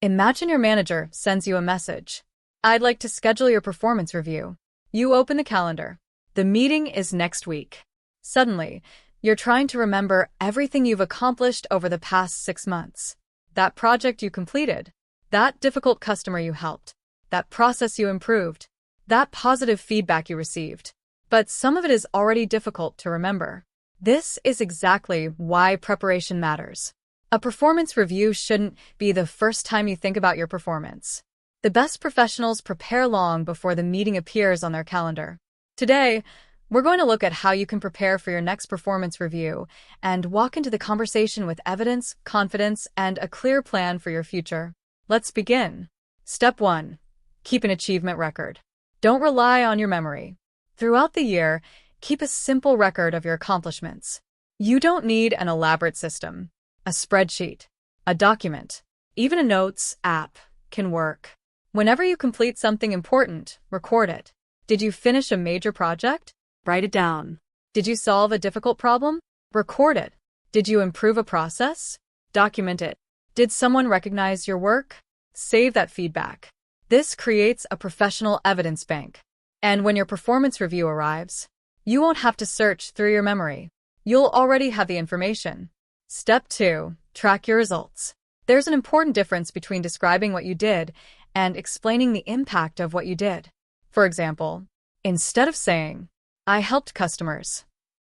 Imagine your manager sends you a message. "I'd like to schedule your performance review." You open the calendar. The meeting is next week. Suddenly, you're trying to remember everything you've accomplished over the past 6 months. That project you completed, that difficult customer you helped, that process you improved, that positive feedback you received. But some of it is already difficult to remember. This is exactly why preparation matters. A performance review shouldn't be the first time you think about your performance. The best professionals prepare long before the meeting appears on their calendar. Today, we're going to look at how you can prepare for your next performance review and walk into the conversation with evidence, confidence, and a clear plan for your future. Let's begin. Step 1. Keep an achievement record. Don't rely on your memory. Throughout the year, keep a simple record of your accomplishments. You don't need an elaborate system. A spreadsheet, a document, even a notes app can work. Whenever you complete something important, record it. Did you finish a major project? Write it down. Did you solve a difficult problem? Record it. Did you improve a process? Document it. Did someone recognize your work? Save that feedback. This creates a professional evidence bank. And when your performance review arrives, you won't have to search through your memory. You'll already have the information. Step 2. Track your results. There's an important difference between describing what you did and explaining the impact of what you did. For example, instead of saying, "I helped customers,"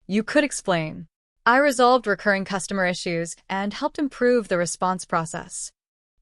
you could explain, "I resolved recurring customer issues and helped improve the response process."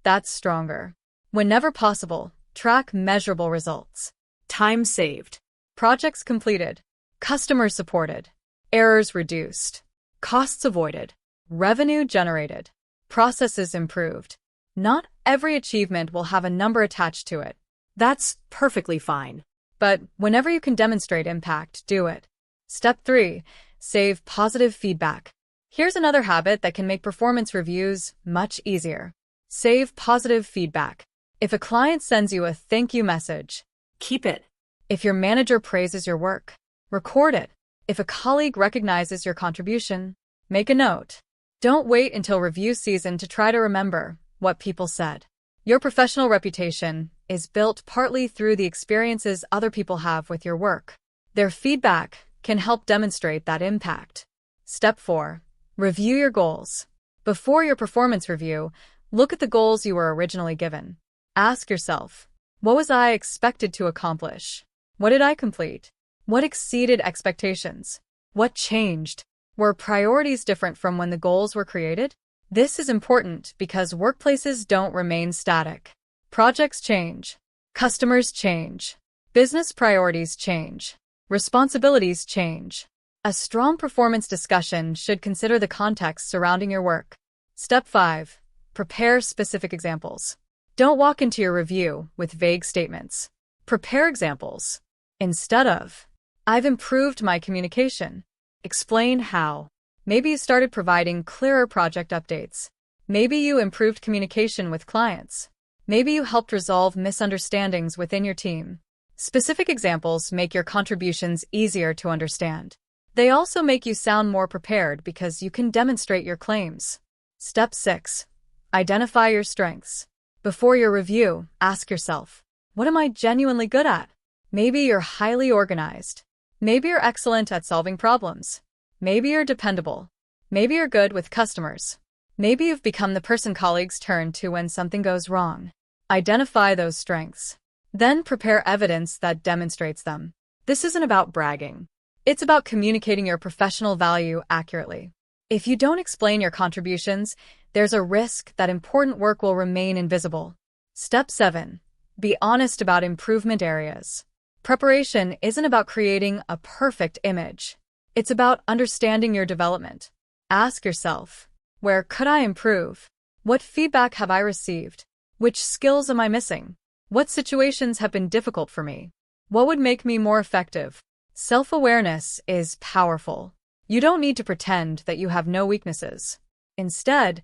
That's stronger. Whenever possible, track measurable results. Time saved, projects completed, customers supported, errors reduced, costs avoided, revenue generated, processes improved. Not every achievement will have a number attached to it. That's perfectly fine. But whenever you can demonstrate impact, do it. Step 3. Save positive feedback. Here's another habit that can make performance reviews much easier. Save positive feedback. If a client sends you a thank you message, keep it. If your manager praises your work, record it. If a colleague recognizes your contribution, make a note. Don't wait until review season to try to remember what people said. Your professional reputation is built partly through the experiences other people have with your work. Their feedback can help demonstrate that impact. Step 4. Review your goals. Before your performance review, look at the goals you were originally given. Ask yourself, what was I expected to accomplish? What did I complete? What exceeded expectations? What changed? Were priorities different from when the goals were created? This is important because workplaces don't remain static. Projects change. Customers change. Business priorities change. Responsibilities change. A strong performance discussion should consider the context surrounding your work. Step 5. Prepare specific examples. Don't walk into your review with vague statements. Prepare examples. Instead of, "I've improved my communication," explain how. Maybe you started providing clearer project updates. Maybe you improved communication with clients. Maybe you helped resolve misunderstandings within your team. Specific examples make your contributions easier to understand. They also make you sound more prepared because you can demonstrate your claims. Step 6. Identify your strengths. Before your review, ask yourself, what am I genuinely good at? Maybe you're highly organized. Maybe you're excellent at solving problems. Maybe you're dependable. Maybe you're good with customers. Maybe you've become the person colleagues turn to when something goes wrong. Identify those strengths. Then prepare evidence that demonstrates them. This isn't about bragging. It's about communicating your professional value accurately. If you don't explain your contributions, there's a risk that important work will remain invisible. Step 7. Be honest about improvement areas. Preparation isn't about creating a perfect image. It's about understanding your development. Ask yourself, where could I improve? What feedback have I received? Which skills am I missing? What situations have been difficult for me? What would make me more effective? Self-awareness is powerful. You don't need to pretend that you have no weaknesses. Instead,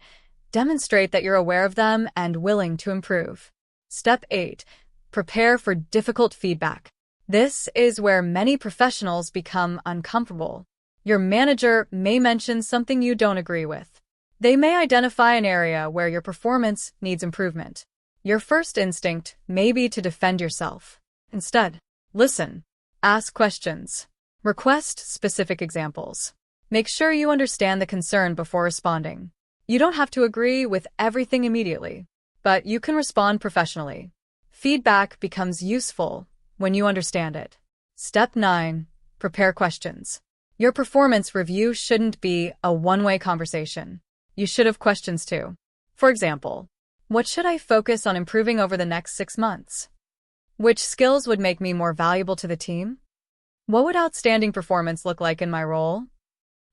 demonstrate that you're aware of them and willing to improve. Step 8. Prepare for difficult feedback. This is where many professionals become uncomfortable. Your manager may mention something you don't agree with. They may identify an area where your performance needs improvement. Your first instinct may be to defend yourself. Instead, listen, ask questions, request specific examples. Make sure you understand the concern before responding. You don't have to agree with everything immediately, but you can respond professionally. Feedback becomes useful when you understand it. Step 9. Prepare questions. Your performance review shouldn't be a one-way conversation. You should have questions too. For example, what should I focus on improving over the next 6 months? Which skills would make me more valuable to the team? What would outstanding performance look like in my role?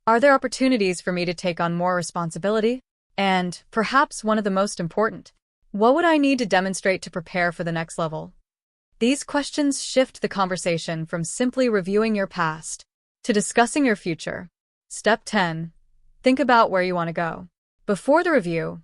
Are there opportunities for me to take on more responsibility? And, perhaps one of the most important, what would I need to demonstrate to prepare for the next level? These questions shift the conversation from simply reviewing your past to discussing your future. Step 10. Think about where you want to go. Before the review,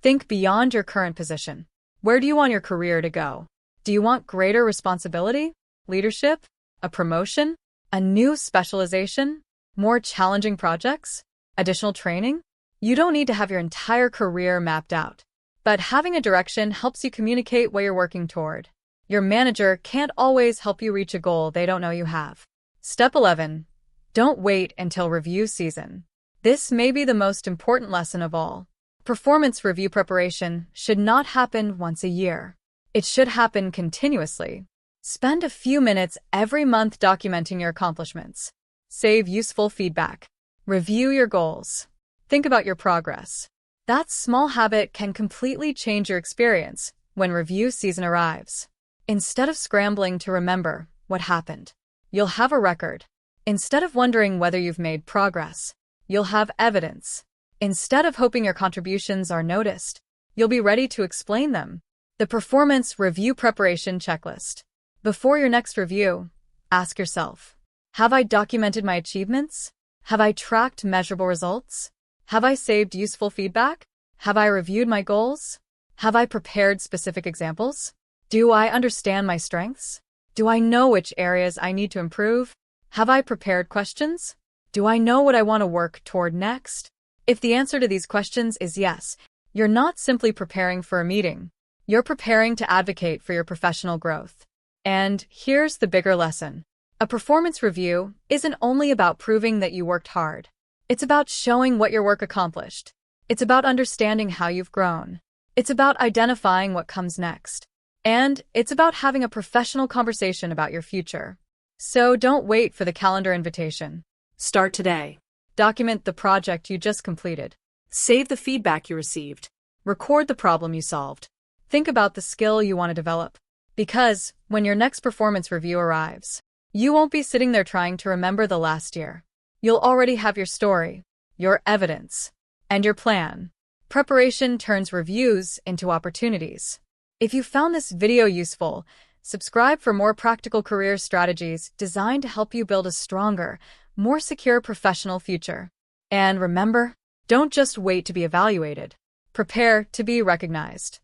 think beyond your current position. Where do you want your career to go? Do you want greater responsibility, leadership, a promotion, a new specialization, more challenging projects, additional training? You don't need to have your entire career mapped out, but having a direction helps you communicate what you're working toward. Your manager can't always help you reach a goal they don't know you have. Step 11. Don't wait until review season. This may be the most important lesson of all. Performance review preparation should not happen once a year. It should happen continuously. Spend a few minutes every month documenting your accomplishments. Save useful feedback. Review your goals. Think about your progress. That small habit can completely change your experience when review season arrives. Instead of scrambling to remember what happened, you'll have a record. Instead of wondering whether you've made progress, you'll have evidence. Instead of hoping your contributions are noticed, you'll be ready to explain them. The Performance Review Preparation Checklist. Before your next review, ask yourself, have I documented my achievements? Have I tracked measurable results? Have I saved useful feedback? Have I reviewed my goals? Have I prepared specific examples? Do I understand my strengths? Do I know which areas I need to improve? Have I prepared questions? Do I know what I want to work toward next? If the answer to these questions is yes, you're not simply preparing for a meeting. You're preparing to advocate for your professional growth. And here's the bigger lesson. A performance review isn't only about proving that you worked hard. It's about showing what your work accomplished. It's about understanding how you've grown. It's about identifying what comes next. And it's about having a professional conversation about your future. So don't wait for the calendar invitation. Start today. Document the project you just completed. Save the feedback you received. Record the problem you solved. Think about the skill you want to develop. Because when your next performance review arrives, you won't be sitting there trying to remember the last year. You'll already have your story, your evidence, and your plan. Preparation turns reviews into opportunities. If you found this video useful, subscribe for more practical career strategies designed to help you build a stronger, more secure professional future. And remember, don't just wait to be evaluated. Prepare to be recognized.